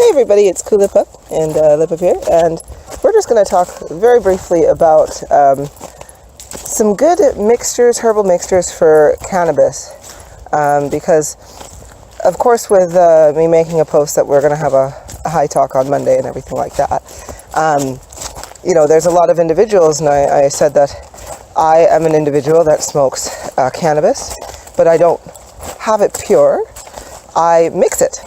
Hey everybody, it's Kulipup and Lipup here, and we're just going to talk very briefly about some good mixtures, herbal mixtures for cannabis, because of course with me making a post that we're going to have a high talk on Monday and everything like that, there's a lot of individuals, and I said that I am an individual that smokes cannabis, but I don't have it pure. I mix it.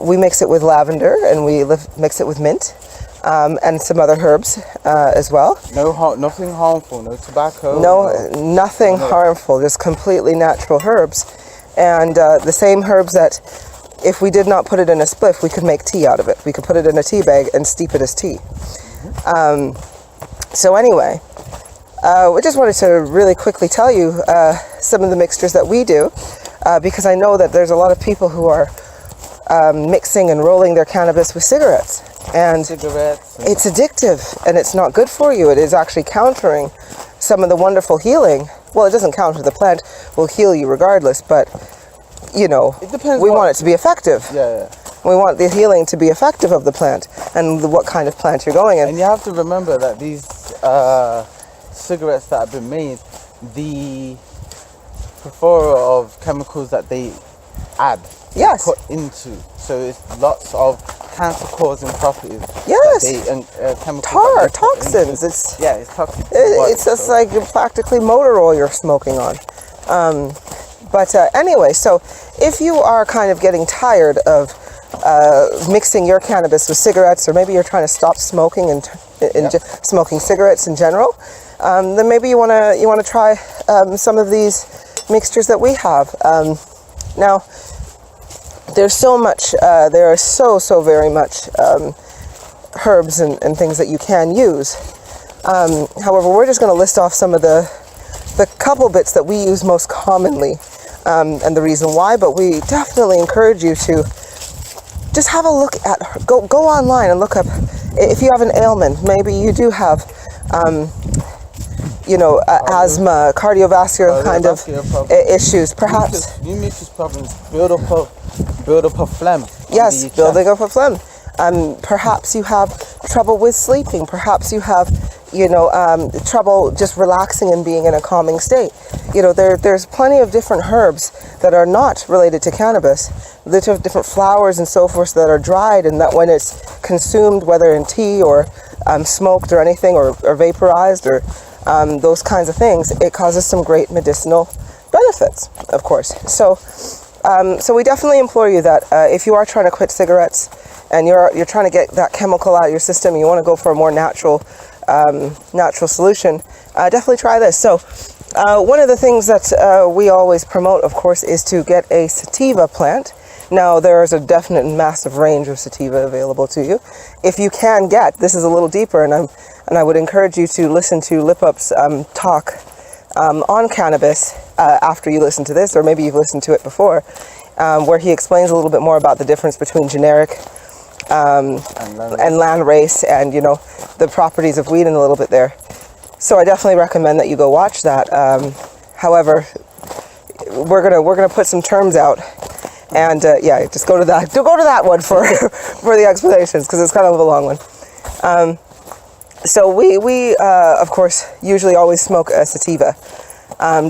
We mix it with lavender, and we mix it with mint, and some other herbs as well. Nothing harmful, no tobacco. Nothing harmful, just completely natural herbs. And the same herbs that if we did not put it in a spliff, we could make tea out of it. We could put it in a tea bag and steep it as tea. So anyway, I just wanted to really quickly tell you some of the mixtures that we do, because I know that there's a lot of people who are mixing and rolling their cannabis with cigarettes, and it's addictive and it's not good for you. It is actually countering some of the wonderful healing. Well, it doesn't counter, the plant will heal you regardless, but it depends. We want it to be effective. Yeah. We want the healing to be effective of the plant and what kind of plant you're going in. And you have to remember that these cigarettes that have been made, the plethora of chemicals that they add, put into, so it's lots of cancer-causing properties. Yes. Chemicals toxins. It's toxic. It's just like practically motor oil you're smoking on. But anyway, so if you are kind of getting tired of mixing your cannabis with cigarettes, or maybe you're trying to stop smoking and smoking cigarettes in general, then maybe you want to try some of these mixtures that we have. Now, there's so much, there are so very much herbs and things that you can use. However, we're just going to list off some of the couple bits that we use most commonly, and the reason why, but we definitely encourage you to just have a look at, go online and look up, if you have an ailment, maybe you do have, asthma, cardiovascular kind of issues, perhaps. Mucus problems build up a phlegm. Yes, building up a phlegm. Perhaps you have trouble with sleeping. Perhaps you have, trouble just relaxing and being in a calming state. There's plenty of different herbs that are not related to cannabis. There's different flowers and so forth that are dried, and that when it's consumed, whether in tea or smoked or anything, or vaporized or those kinds of things, it causes some great medicinal benefits, of course. So we definitely implore you that if you are trying to quit cigarettes and you're trying to get that chemical out of your system, and you want to go for a more natural solution, definitely try this. So one of the things that we always promote, of course, is to get a sativa plant. Now, there is a definite massive range of sativa available to you. If you can get, this is a little deeper, and I would encourage you to listen to Lipup's talk on cannabis after you listen to this, or maybe you've listened to it before, where he explains a little bit more about the difference between generic and land race, and the properties of weed, and a little bit there. So I definitely recommend that you go watch that. However, we're gonna put some terms out, and just go to that. Go to that one for the explanations, because it's kind of a long one. So we of course usually always smoke a sativa,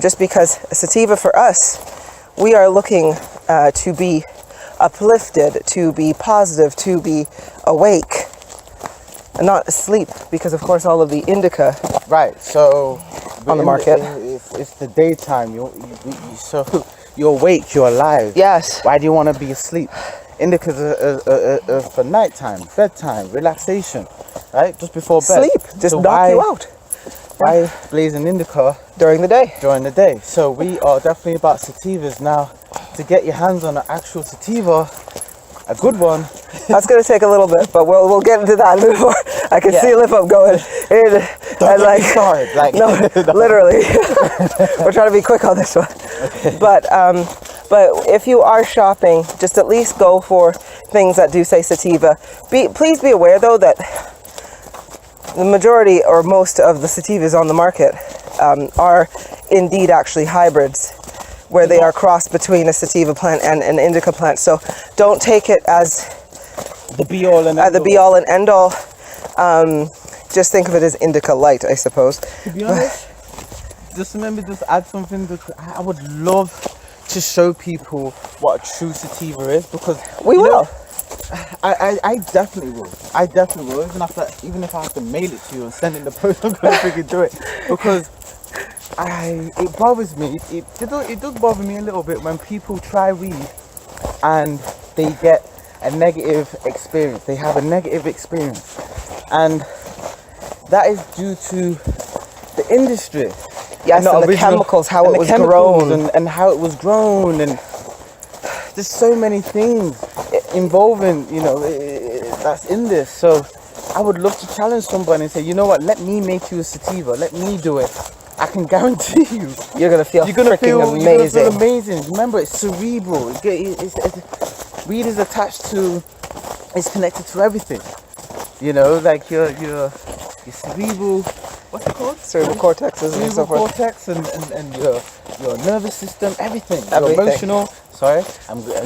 just because a sativa for us, we are looking to be uplifted, to be positive, to be awake, and not asleep, because of course all of the indica so on the market, it's the daytime, so you're awake, you're alive. Yes. Why do you want to be asleep? Indica's for nighttime, bedtime, relaxation, right? Just before bed. Sleep, just knock you out. Why blaze an indica during the day? So we are definitely about sativas now. To get your hands on an actual sativa, a good one. That's going to take a little bit, but we'll get into that before. I can see Lipup going in, no, literally. We're trying to be quick on this one. Okay. But if you are shopping, just at least go for things that do say sativa. Please be aware, though, that the majority or most of the sativas on the market are indeed actually hybrids, where they are crossed between a sativa plant and an indica plant. So don't take it as the be all and the be all and end all. Just think of it as indica light, I suppose. To be honest, just add something. I would love to show people what a true sativa is, because we will. I definitely will. Even if I have to mail it to you and send it in the post, I'm gonna freaking do it, because it bothers me. It does bother me a little bit when people try weed and they get a negative experience. They have a negative experience, and that is due to the industry. Yes, and the chemicals, how it was grown, and how it was grown, and there's so many things involving, that's in this. So I would love to challenge somebody and say, you know what, let me make you a sativa, let me do it. I can guarantee you, you're gonna feel freaking amazing. You're gonna feel amazing. Remember, it's cerebral. Weed is attached to, it's connected to everything. Like your cerebral, what's it called? Cerebral cortexes and so forth. Cortex and your nervous system, everything. Your emotional. Sorry,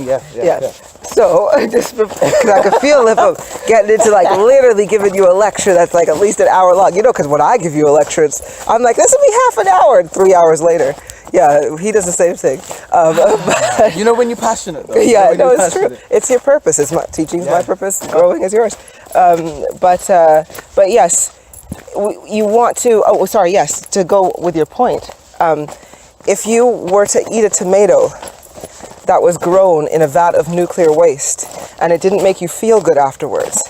yeah. So just because I could feel if I'm getting into like literally giving you a lecture that's like at least an hour long. Because when I give you a lecture, I'm like, this will be half an hour, and 3 hours later. Yeah, he does the same thing. But, when you're passionate, though. Yeah, no, it's true. It's your purpose. It's my teaching's my purpose. Growing is yours. But yes, you want to. Oh, sorry. Yes, to go with your point. If you were to eat a tomato that was grown in a vat of nuclear waste and it didn't make you feel good afterwards,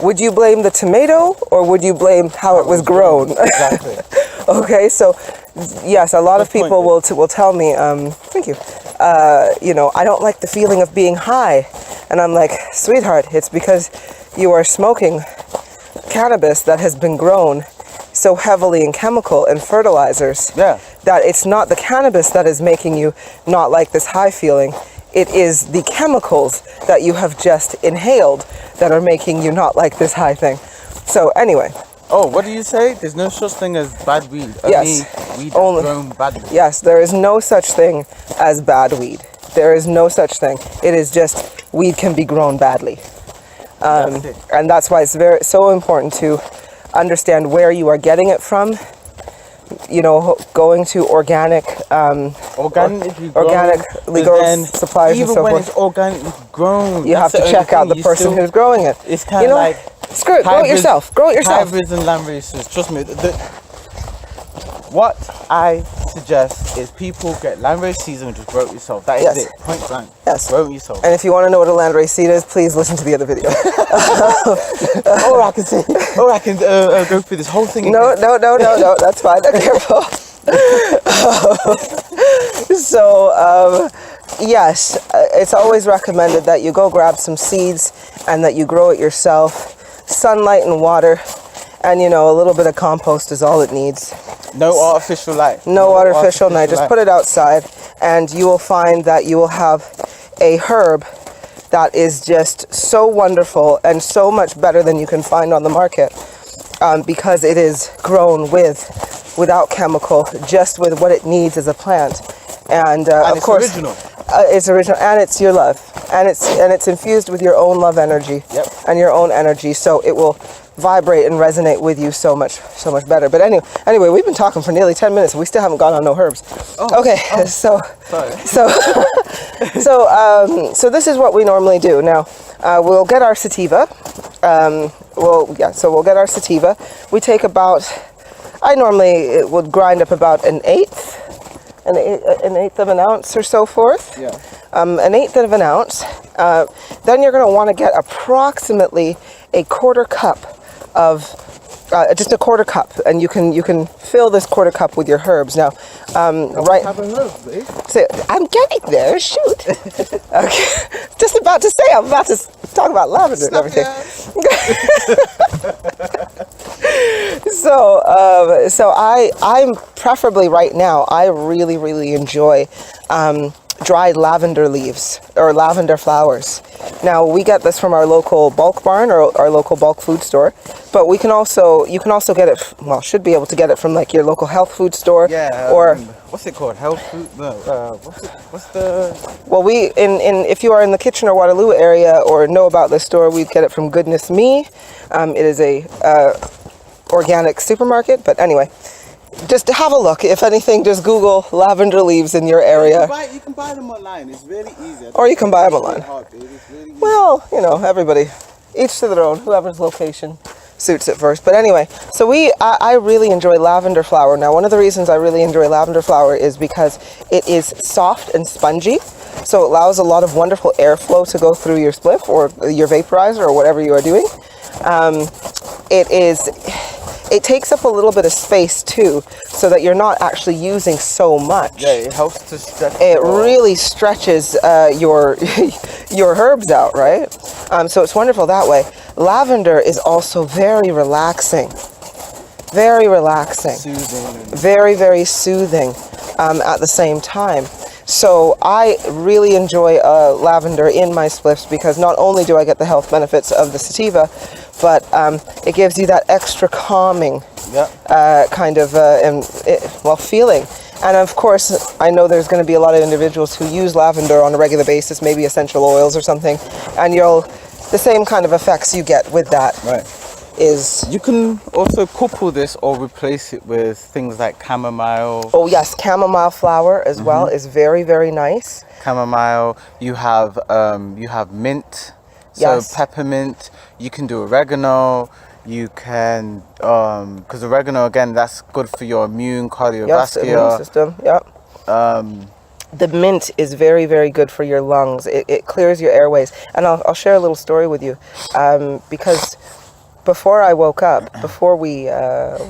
would you blame the tomato or would you blame how it was grown? Exactly. Okay, so yes, a lot of people will tell me, thank you, I don't like the feeling of being high. And I'm like, sweetheart, it's because you are smoking cannabis that has been grown so heavily in chemical and fertilizers that it's not the cannabis that is making you not like this high feeling. It is the chemicals that you have just inhaled that are making you not like this high thing. So anyway. Oh, what do you say? There's no such thing as bad weed. Yes. Weed grown badly. Yes, there is no such thing as bad weed. There is no such thing. It is just weed can be grown badly. And that's why it's so important to understand where you are getting it from. Going to organic legal suppliers and so forth. Even when it's organically grown, you have to check out the person who's growing it. It's kind of like screw it. Grow it yourself. Hybrids and land races. Trust me. What I suggest is people get landrace seeds and just grow it yourself. That is it. Point blank. Yes. Grow it yourself. And if you want to know what a landrace seed is, please listen to the other video. Or I can go through this whole thing. No. That's fine. I'm careful. Yes, it's always recommended that you go grab some seeds and that you grow it yourself. Sunlight and water. And a little bit of compost is all it needs. No artificial light. No artificial light. Just put it outside and you will find that you will have a herb that is just so wonderful and so much better than you can find on the market, because it is grown without chemical, just with what it needs as a plant. And of course, original. It's original, and it's your love, and it's infused with your own love energy and your own energy, so it will vibrate and resonate with you so much better. But anyway, we've been talking for nearly 10 minutes and we still haven't gone on no herbs. So this is what we normally do. Now we'll get our sativa. We'll get our sativa. We take about, I normally would grind up about an eighth of an ounce or so forth. An eighth of an ounce. Then you're going to want to get approximately a quarter cup of just a quarter cup, and you can fill this quarter cup with your herbs. Now, right? Have a herb, babe. So I'm getting there. Shoot. Okay. Just about to say, I'm about to talk about lavender and everything. So I'm preferably right now, I really enjoy dried lavender leaves or lavender flowers. Now we get this from our local bulk barn or our local bulk food store. But you can also get it. Well, should be able to get it from like your local health food store. Yeah. Or what's it called? Health food? No. What's the? well, if you are in the Kitchener Waterloo area or know about this store, we get it from Goodness Me. It is a organic supermarket. But anyway, just have a look. If anything, just Google lavender leaves in your area. You can buy them online. It's really easy. Or you can buy them online. It's really easy. Well, everybody, each to their own. Whoever's location suits it first. But anyway, so I really enjoy lavender flower. Now, one of the reasons I really enjoy lavender flower is because it is soft and spongy. So it allows a lot of wonderful airflow to go through your spliff or your vaporizer or whatever you are doing. It takes up a little bit of space too, so that you're not actually using so much. Yeah, it helps to stretch. It really stretches your herbs out, right? So it's wonderful that way. Lavender is also very relaxing. Very relaxing. Soothing. Very, very soothing at the same time. So I really enjoy lavender in my spliffs because not only do I get the health benefits of the sativa, but it gives you that extra calming kind of feeling. And of course, I know there's going to be a lot of individuals who use lavender on a regular basis, maybe essential oils or something, and the same kind of effects you get with that. Right. You can also couple this or replace it with things like chamomile. Oh yes, chamomile flower as well is very, very nice. Chamomile. You have mint. So Yes. peppermint. You can do oregano. You can because oregano again, that's good for your immune, Yes, immune cardiovascular. system. Yep. The mint is very, very good for your lungs. It clears your airways. And I'll share a little story with you because before I woke up, before we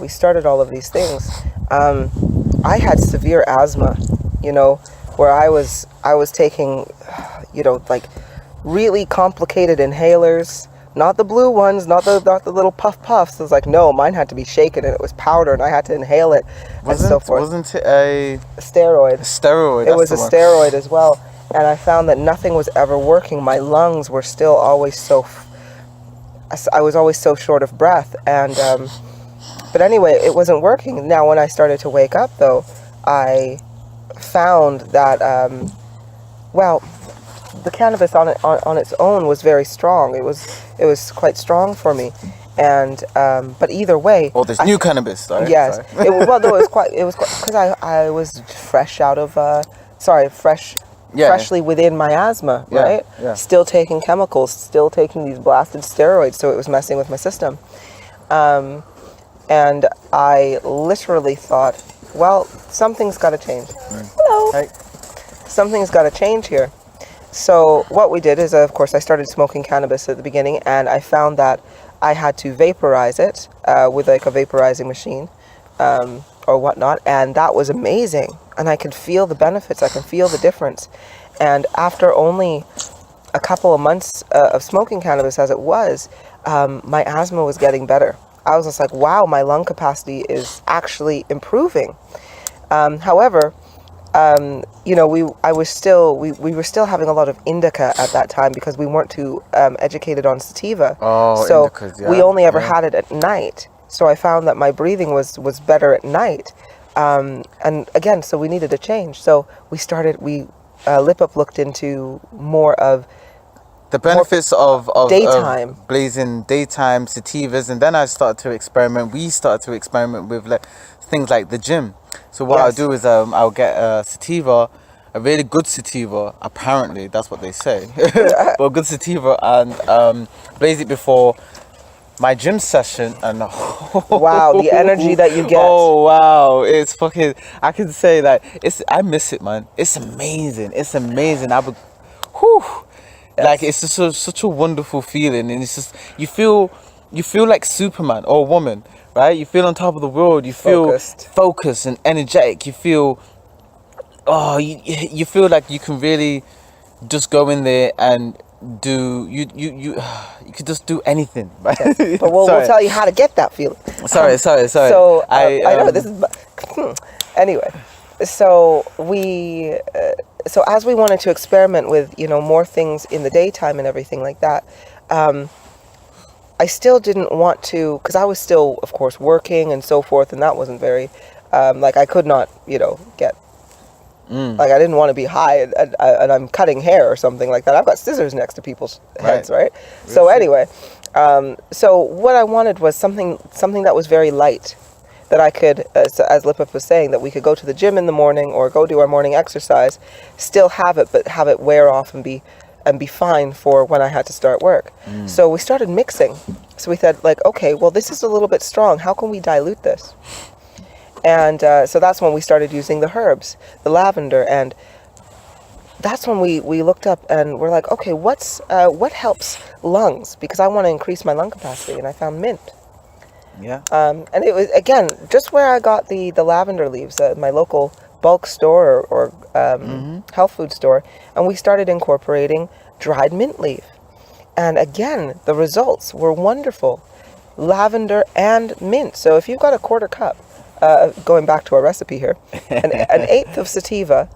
started all of these things, I had severe asthma, where I was taking, like really complicated inhalers, not the blue ones, not the little puffs. It was like, no, mine had to be shaken and it was powder and I had to inhale it and so forth. Wasn't it a Steroid. steroid? It was a steroid as well. And I found that nothing was ever working. My lungs were still always I was always so short of breath. And, but anyway, it wasn't working. Now, when I started to wake up though, I found that, the cannabis on its own was very strong. It was quite strong for me. And, but either way. Oh, there's new cannabis, right? Yes. It was quite, because I was fresh out of, freshly within my asthma, right? Yeah. Still taking chemicals, still taking these blasted steroids, so it was messing with my system. And I literally thought, well, something's got to change. Hello. Hey. Something's got to change here. So what we did is, of course, I started smoking cannabis at the beginning, and I found that I had to vaporize it with like a vaporizing machine or whatnot, and that was amazing. And I could feel the benefits. I can feel the difference. And after only a couple of months of smoking cannabis as it was, my asthma was getting better. I was just like, wow, my lung capacity is actually improving. However, we were still having a lot of indica at that time because we weren't too educated on sativa. Oh, so indicas, yeah. we only ever had it at night. So I found that my breathing was better at night. And again, so we needed a change. So Kulipup looked into more of the benefits of daytime, blazing daytime sativas, and then we started to experiment with things like the gym. So what I'll do is I'll get a sativa, a really good sativa, apparently that's what they say, but a good sativa, and blaze it before my gym session, and wow, the energy that you get. Oh wow, it's fucking, I can say that I miss it, man. It's amazing. Like it's just such a wonderful feeling, and it's just you feel like Superman or woman, right? You feel on top of the world. You feel focused and energetic. You feel you feel like you can really just go in there and do you could just do anything, right? Yes. But we'll tell you how to get that feeling. Sorry. So I know this is anyway. So so as we wanted to experiment with more things in the daytime and everything like that, I still didn't want to, because I was still, of course, working and so forth, and that wasn't very, like I could not, get, like I didn't want to be high and I'm cutting hair or something like that. I've got scissors next to people's heads, right? So anyway, so what I wanted was something that was very light, that I could, as Lippup was saying, that we could go to the gym in the morning or go do our morning exercise, still have it, but have it wear off and be fine for when I had to start work. So we started mixing. So we said, like, okay, well, this is a little bit strong. How can we dilute this? And so that's when we started using the herbs, the lavender, and that's when we looked up and we're like, okay, what helps lungs? Because I want to increase my lung capacity, and I found mint. Yeah. And it was, again, just where I got the lavender leaves, my local bulk store or health food store, and we started incorporating dried mint leaf. And again, the results were wonderful. Lavender and mint. So if you've got a quarter cup, going back to our recipe here, an eighth of sativa,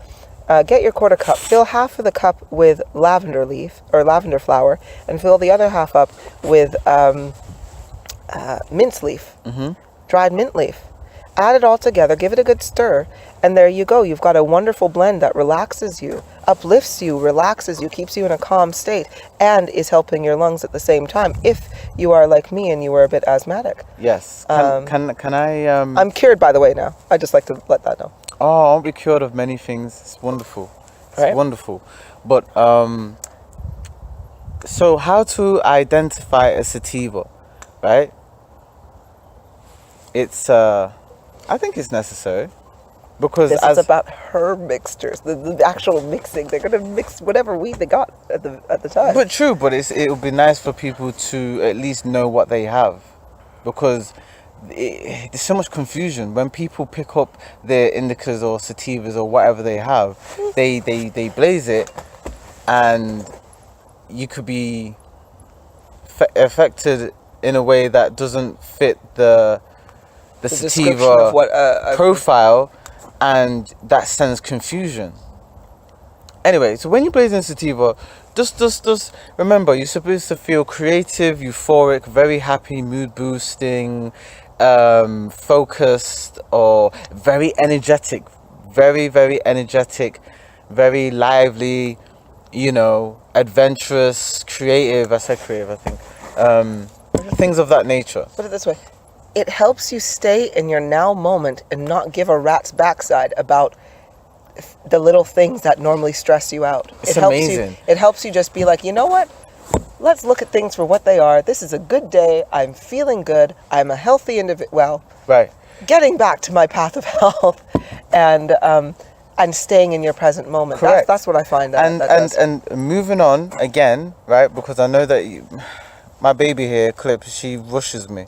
get your quarter cup, fill half of the cup with lavender leaf or lavender flower, and fill the other half up with mint leaf, dried mint leaf. Add it all together, give it a good stir, and there you go. You've got a wonderful blend that relaxes you, uplifts you, relaxes you, keeps you in a calm state, and is helping your lungs at the same time. If you are like me and you were a bit asthmatic. Yes. Can I? I'm cured, by the way, now. I just like to let that know. Oh, I'll be cured of many things. It's wonderful. It's right? Wonderful. But so how to identify a sativa, right? It's I think it's necessary, because this is about herb mixtures, the actual mixing. They're gonna mix whatever weed they got at the time. But true, but it would be nice for people to at least know what they have, because there's so much confusion when people pick up their indicas or sativas or whatever they have. They blaze it, and you could be affected in a way that doesn't fit the sativa of what, profile, and that sends confusion. Anyway, so when you're blazing sativa, just remember, you're supposed to feel creative, euphoric, very happy, mood boosting, focused, or very energetic, very energetic, very lively, adventurous, creative. I said creative, I think. Things of that nature. Put it this way. It helps you stay in your now moment and not give a rat's backside about the little things that normally stress you out. It's amazing. It helps you just be like, you know what? Let's look at things for what they are. This is a good day. I'm feeling good. I'm a healthy individual. Well, right. Getting back to my path of health and staying in your present moment. Correct. That's what I find. And moving on again, right? Because I know that my baby here, Clip, she rushes me.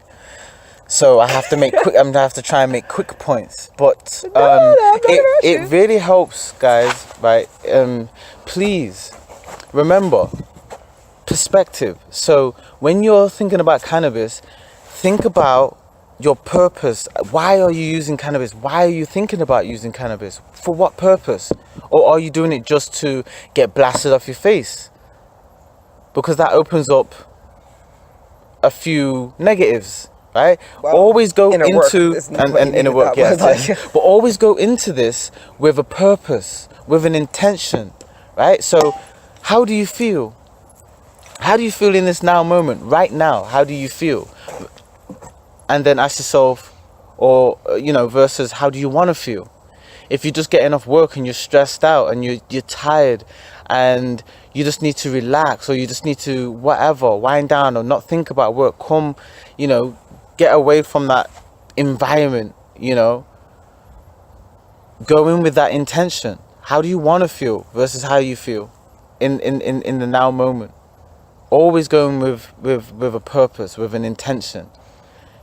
So I have to make quick. I'm gonna have to try and make quick points, but it really helps, guys. Right? Please remember perspective. So when you're thinking about cannabis, think about your purpose. Why are you using cannabis? Why are you thinking about using cannabis? For what purpose? Or are you doing it just to get blasted off your face? Because that opens up a few negatives. Right? Well, always go into and inner work, yes. But always go into this with a purpose, with an intention, right? So, how do you feel? How do you feel in this now moment, right now? How do you feel? And then ask yourself, or versus how do you want to feel? If you're just getting off work and you're stressed out and you're tired, and you just need to relax, or you just need to wind down or not think about work, come, get away from that environment, go in with that intention. How do you want to feel versus how you feel in the now moment? Always going with a purpose, with an intention,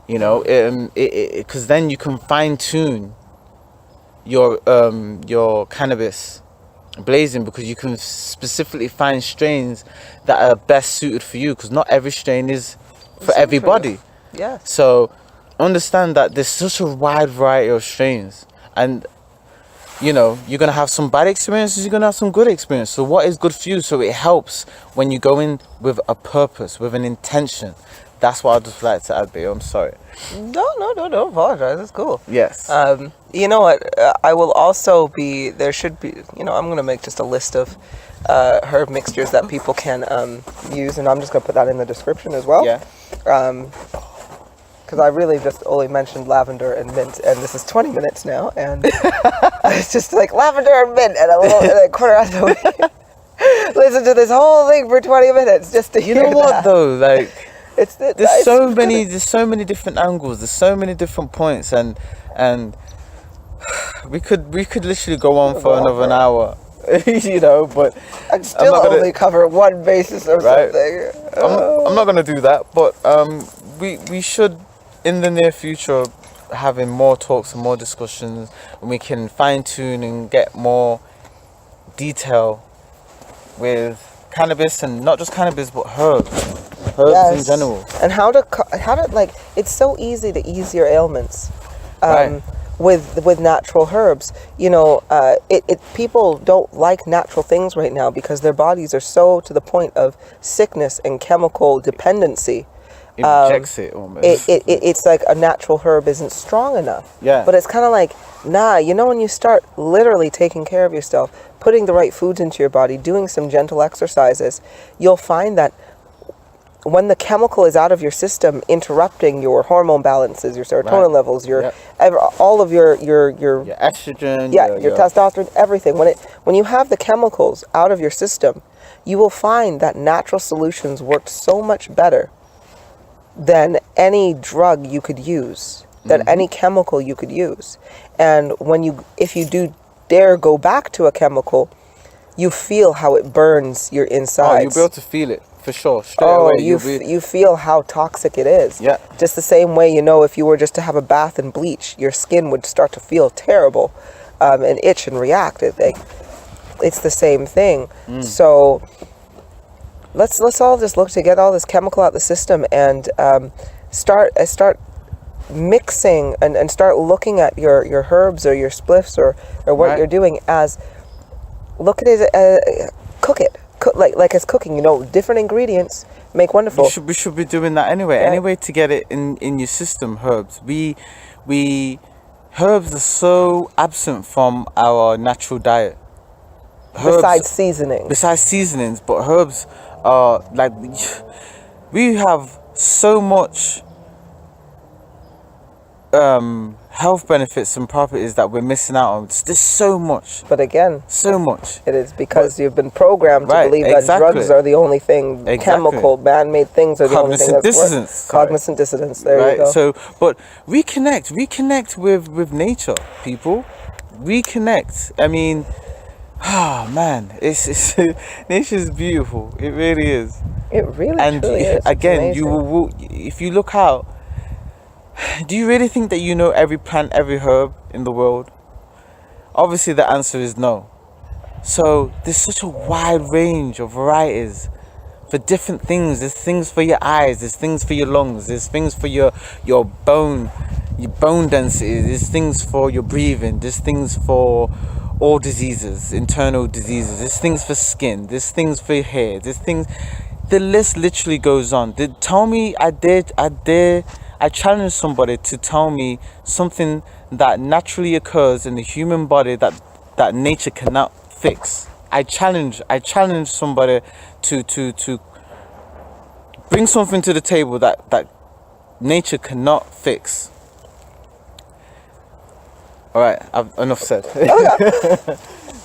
because then you can fine tune your cannabis blazing, because you can specifically find strains that are best suited for you, because not every strain is for everybody. Yeah. So understand that there's such a wide variety of strains, and you're gonna have some bad experiences, you're gonna have some good experiences. So what is good for you? So it helps when you go in with a purpose, with an intention. That's what I'd just like to add, babe. I'm sorry. No, don't apologize. It's cool. Yes. You know what? I will also be. There should be. You know, I'm gonna make just a list of herb mixtures that people can use, and I'm just gonna put that in the description as well. Yeah. Because I really just only mentioned lavender and mint, and this is 20 minutes now, and it's just like lavender and mint, and a quarter of the way. Listen to this whole thing for 20 minutes just to You hear know what that. though? Like, There's so many different angles. There's so many different points, and we could literally go on for another an hour. You know, but I'd still only cover one basis or something. I'm not gonna do that, but we should in the near future having more talks and more discussions, and we can fine tune and get more detail with cannabis, and not just cannabis but herbs in general. And how to like, it's so easy to ease your ailments. Right. With natural herbs, you know, people don't like natural things right now because their bodies are so to the point of sickness and chemical dependency. It rejects it almost. It's like a natural herb isn't strong enough. Yeah. But it's kind of like, nah, you know, when you start literally taking care of yourself, putting the right foods into your body, doing some gentle exercises, you'll find that when the chemical is out of your system, interrupting your hormone balances, your serotonin levels, all of your estrogen, your testosterone, everything. When you have the chemicals out of your system, you will find that natural solutions work so much better than any drug you could use, than any chemical you could use. And if you do dare go back to a chemical, you feel how it burns your insides. Oh, you'll be able to feel it. For sure, straight away. You feel how toxic it is. Yeah. Just the same way, you know, if you were just to have a bath and bleach, your skin would start to feel terrible, and itch and react. It's the same thing. So let's all just look to get all this chemical out the system and start mixing and start looking at your herbs or your spliffs or what you're doing as, look at it as, cook it. Like it's cooking, you know, different ingredients make wonderful. We should be doing that anyway. Yeah. Anyway, to get it in your system, herbs. Herbs are so absent from our natural diet. Besides seasonings, but herbs are like, we have so much health benefits and properties that we're missing out on. There's so much. But again, so much. It is because you've been programmed to believe that drugs are the only thing, chemical, man-made things are the only thing that's worth. Cognizant dissonance. There you go. So, but reconnect with nature, people. Reconnect. I mean, man, it's nature's beautiful. It really is. It really truly is. Again, you will, if you look out. Do you really think that you know every plant, every herb in the world? Obviously, the answer is no. So there's such a wide range of varieties for different things. There's things for your eyes. There's things for your lungs. There's things for your bone density. There's things for your breathing. There's things for all diseases, internal diseases. There's things for skin. There's things for your hair. There's things. The list literally goes on. Tell me, I challenge somebody to tell me something that naturally occurs in the human body that nature cannot fix. I challenge somebody to bring something to the table that nature cannot fix. All right, I've enough said.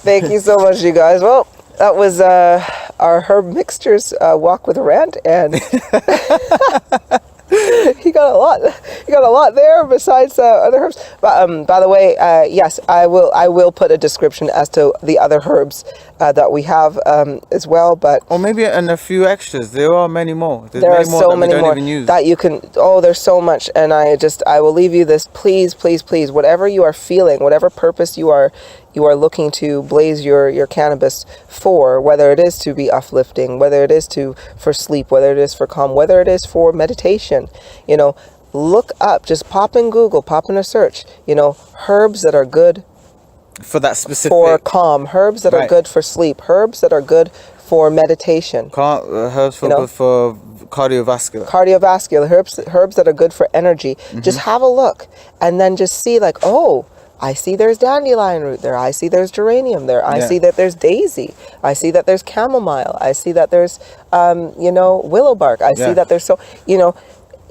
Thank you so much, you guys. Well, that was our herb mixtures walk with a rant, and he got a lot there besides other herbs. But by the way, yes, I will put a description as to the other herbs that we have as well. But or maybe and a few extras. There are many more. There are so many more that you can. Oh, there's so much, and I will leave you this. Please, whatever you are feeling, whatever purpose you are looking to blaze your cannabis for, whether it is to be uplifting, whether it is for sleep, whether it is for calm, whether it is for meditation, you know, look up, just pop in Google, pop in a search, you know, herbs that are good for that specific, for calm, herbs that are good for sleep, herbs that are good for meditation. Herbs for good for Cardiovascular. herbs that are good for energy. Just have a look and then just see like, oh, I see there's dandelion root there. I see there's geranium there. I see that there's daisy. I see that there's chamomile. I see that there's, willow bark. I see that there's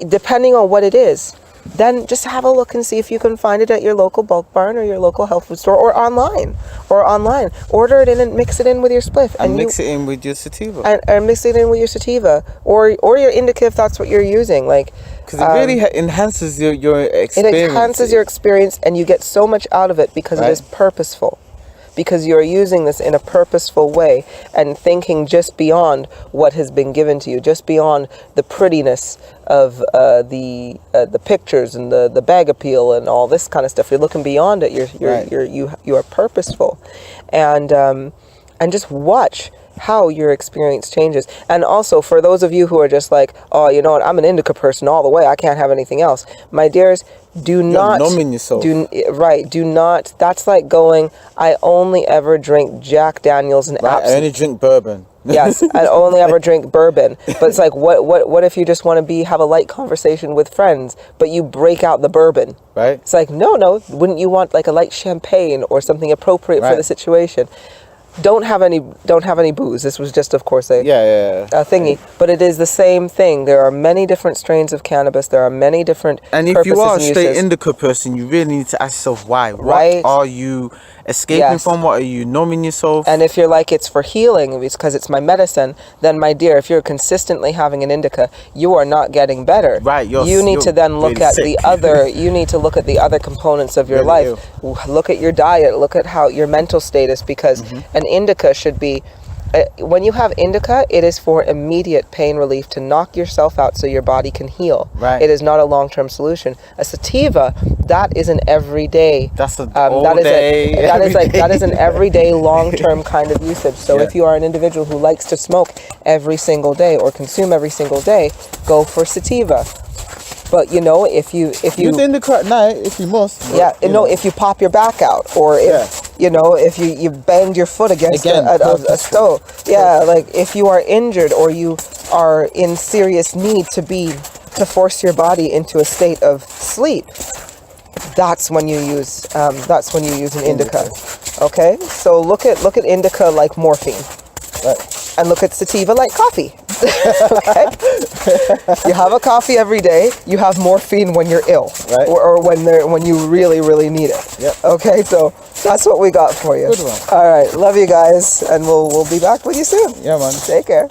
depending on what it is, then just have a look and see if you can find it at your local bulk barn or your local health food store or online. Order it in and mix it in with your spliff. And mix it in with your sativa. And mix it in with your sativa or your indica if that's what you're using. Because it really enhances your experience. It enhances your experience and you get so much out of it because it is purposeful. Because you're using this in a purposeful way and thinking just beyond what has been given to you, just beyond the prettiness of the pictures and the bag appeal and all this kind of stuff. You're looking beyond it. You are purposeful, and just watch how your experience changes. And also for those of you who are just like, oh, you know what, I'm an indica person all the way, I can't have anything else, my dears, do not numbing yourself. Do not. That's like going, I only ever drink Jack Daniels and absinthe. I only drink bourbon. Yes, I only ever drink bourbon. But it's like, what if you just want to have a light conversation with friends, but you break out the bourbon? Right. It's like, no, wouldn't you want like a light champagne or something appropriate for the situation? Don't have any booze. This was just, of course, a thingy. But it is the same thing. There are many different strains of cannabis. There are many different and if you are a straight indica person, you really need to ask yourself why. Right. What are you escaping from? What are you numbing yourself? And if you're like, it's for healing, it's because it's my medicine, then my dear, if you're consistently having an indica, you are not getting better. Right. You need to then look at the other. You need to look at the other components of your life. Look at your diet. Look at how your mental status, because an indica should be. When you have indica, it is for immediate pain relief to knock yourself out so your body can heal. Right. It is not a long-term solution. A sativa, that is an everyday. That's an that is an everyday long-term kind of usage. So if you are an individual who likes to smoke every single day or consume every single day, go for sativa. But if you use indica at night if you must. If you pop your back out or if you banged your foot against a stove. Like if you are injured or you are in serious need to force your body into a state of sleep, that's when you use an indica. Okay, so look at indica like morphine. Right. And look at sativa like coffee. Okay? You have a coffee every day. You have morphine when you're ill, right? Or when you really, really need it. Yep. Okay, so that's what we got for you. Good one. All right, love you guys, and we'll be back with you soon. Yeah, man. Take care.